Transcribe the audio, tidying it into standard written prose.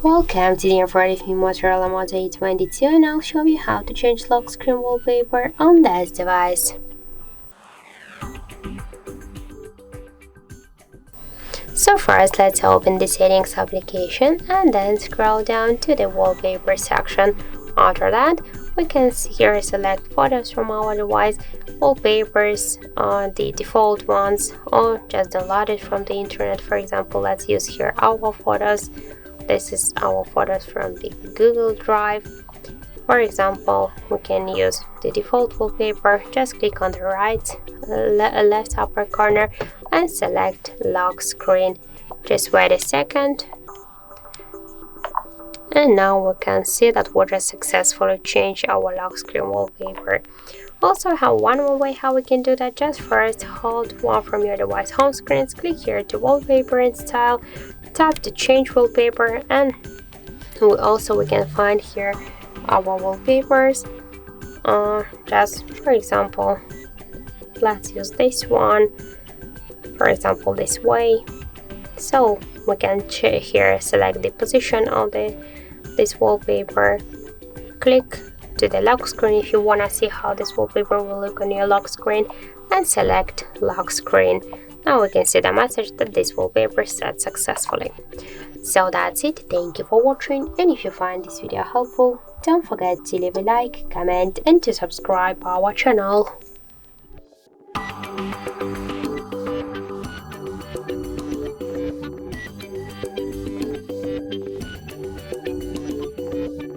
Welcome, today I'm ready for Motorola Moto E22 and I'll show you how to change lock screen wallpaper on this device. So first, let's open the settings application and then scroll down to the wallpaper section. After that, we can here select photos from our device, wallpapers, the default ones, or just download it from the internet. For example, let's use here our photos. This is our photos from the Google Drive. For example, we can use the default wallpaper. Just click on the left upper corner and select lock screen. Just wait a second. And now we can see that we just successfully changed our lock screen wallpaper. Also, I have one more way how we can do that. Just first hold one from your device home screens, click here to wallpaper and style, tap to change wallpaper, and we can find here our wallpapers. Just for example, let's use this one, for example this way. So we can here select the position of this wallpaper, click to the lock screen if you want to see how this wallpaper will look on your lock screen, and select lock screen. Now we can see the message that this wallpaper set successfully. So that's it, thank you for watching, and if you find this video helpful, don't forget to leave a like, comment and to subscribe our channel.